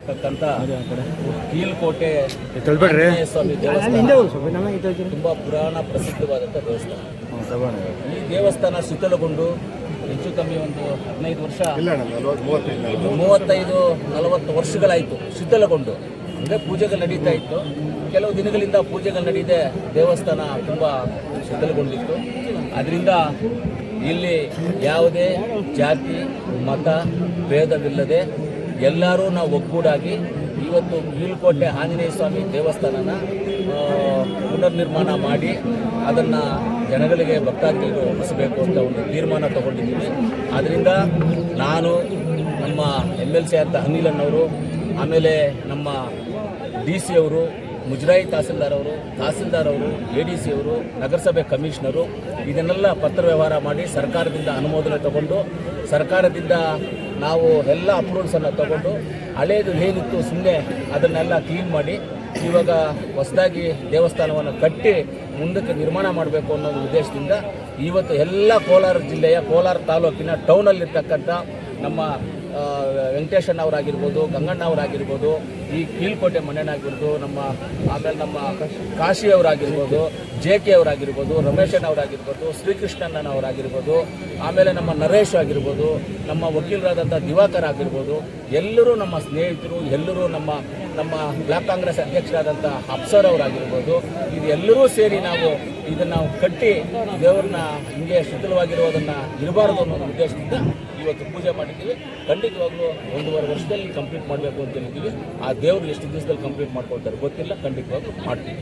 ಇರತಕ್ಕಂಥ ಕೀಲ್ಕೋಟೆ ಆಂಜನೇಯ ಸ್ವಾಮಿ ದೇವಸ್ಥಾನ ತುಂಬ ಪುರಾಣ ಪ್ರಸಿದ್ಧವಾದಂಥ ದೇವಸ್ಥಾನ. ಈ ದೇವಸ್ಥಾನ ಶಿಥಿಲಗೊಂಡು ಹೆಚ್ಚು ಕಮ್ಮಿ ಒಂದು 15 ವರ್ಷ 35-40 ವರ್ಷಗಳಾಯಿತು ಶಿಥಿಲಗೊಂಡು. ಅಂದರೆ ಪೂಜೆಗಳು ನಡೀತಾ ಇತ್ತು. ಕೆಲವು ದಿನಗಳಿಂದ ಪೂಜೆಗಳು ನಡೀದೆ ದೇವಸ್ಥಾನ ತುಂಬ ಶಿಥಿಲಗೊಂಡಿತ್ತು. ಅದರಿಂದ ಇಲ್ಲಿ ಯಾವುದೇ ಜಾತಿ ಮತ ಭೇದವಿಲ್ಲದೆ ಎಲ್ಲರೂ ನಾವು ಒಗ್ಗೂಡಾಗಿ ಇವತ್ತು ಕೀಲ್ಕೋಟೆ ಆಂಜನೇಯ ಸ್ವಾಮಿ ದೇವಸ್ಥಾನನ ಪುನರ್ನಿರ್ಮಾಣ ಮಾಡಿ ಅದನ್ನು ಜನಗಳಿಗೆ ಭಕ್ತಾದಿಗಳಿಗೆ ಒಪ್ಪಿಸಬೇಕು ಅಂತ ಒಂದು ತೀರ್ಮಾನ ತಗೊಂಡಿದ್ದೀವಿ. ಆದ್ದರಿಂದ ನಾನು ನಮ್ಮ MLC ಅಂತ ಅನಿಲನ್ನವರು, ಆಮೇಲೆ ನಮ್ಮ DC ಅವರು, ಮುಜರಾಯಿ ತಹಸೀಲ್ದಾರ್ ಅವರು, ADC ಅವರು, ನಗರಸಭೆ ಕಮಿಷನರು ಇದನ್ನೆಲ್ಲ ಪತ್ರ ವ್ಯವಹಾರ ಮಾಡಿ ಸರ್ಕಾರದಿಂದ ಅನುಮೋದನೆ ತಗೊಂಡು ಸರ್ಕಾರದಿಂದ ನಾವು ಎಲ್ಲ ಅಪ್ರೂವಲ್ಸನ್ನು ತಗೊಂಡು ಹಳೇದು ಏನಿತ್ತು ಸುಮ್ಮನೆ ಅದನ್ನೆಲ್ಲ ಕ್ಲೀನ್ ಮಾಡಿ ಇವಾಗ ಹೊಸದಾಗಿ ದೇವಸ್ಥಾನವನ್ನು ಕಟ್ಟಿ ಮುಂದಕ್ಕೆ ನಿರ್ಮಾಣ ಮಾಡಬೇಕು ಅನ್ನೋ ಉದ್ದೇಶದಿಂದ ಇವತ್ತು ಎಲ್ಲ ಕೋಲಾರ ಜಿಲ್ಲೆಯ ಕೋಲಾರ ತಾಲೂಕಿನ ಟೌನಲ್ಲಿರ್ತಕ್ಕಂಥ ನಮ್ಮ ವೆಂಕಟೇಶಣ್ಣ ಅವರಾಗಿರ್ಬೋದು, ಗಂಗಣ್ಣ ಅವರಾಗಿರ್ಬೋದು, ಈ ಕೀಲ್ಕೋಟೆ ಮಣ್ಣಣ್ಣಾಗಿರ್ಬೋದು, ಆಮೇಲೆ ನಮ್ಮ ಕಾಶಿ ಅವರಾಗಿರ್ಬೋದು, JK ಅವರಾಗಿರ್ಬೋದು, ರಮೇಶಣ್ಣ ಅವರಾಗಿರ್ಬೋದು, ಶ್ರೀಕೃಷ್ಣಣ್ಣನವರಾಗಿರ್ಬೋದು, ಆಮೇಲೆ ನಮ್ಮ ನರೇಶ್ ಆಗಿರ್ಬೋದು, ನಮ್ಮ ವಕೀಲರಾದಂಥ ದಿವಾಕರ್ ಆಗಿರ್ಬೋದು, ಎಲ್ಲರೂ ನಮ್ಮ ಸ್ನೇಹಿತರು, ಎಲ್ಲರೂ ನಮ್ಮ ಬ್ಲಾಕ್ ಕಾಂಗ್ರೆಸ್ ಅಧ್ಯಕ್ಷರಾದಂಥ ಅಪ್ಸರ್ ಅವರಾಗಿರ್ಬೋದು, ಇದೆಲ್ಲರೂ ಸೇರಿ ನಾವು ಇದನ್ನು ಕಟ್ಟಿ ದೇವ್ರನ್ನ ಹಿಂಗೆ ಶಿಥಿಲವಾಗಿರುವುದನ್ನು ಇರಬಾರ್ದು ಅನ್ನೋ ಉದ್ದೇಶದಿಂದ ಇವತ್ತು ಪೂಜೆ ಮಾಡಿದ್ದೀವಿ. ಖಂಡಿತವಾಗ್ಲೂ 1.5 ವರ್ಷದಲ್ಲಿ ಕಂಪ್ಲೀಟ್ ಮಾಡಬೇಕು ಅಂತ ಹೇಳಿದ್ದೀವಿ. ಆ ದೇವರು ಎಷ್ಟು ದಿವಸದಲ್ಲಿ ಕಂಪ್ಲೀಟ್ ಮಾಡ್ಕೊಳ್ತಾರೆ ಗೊತ್ತಿಲ್ಲ, ಖಂಡಿತವಾಗ್ಲೂ ಮಾಡ್ತೀವಿ.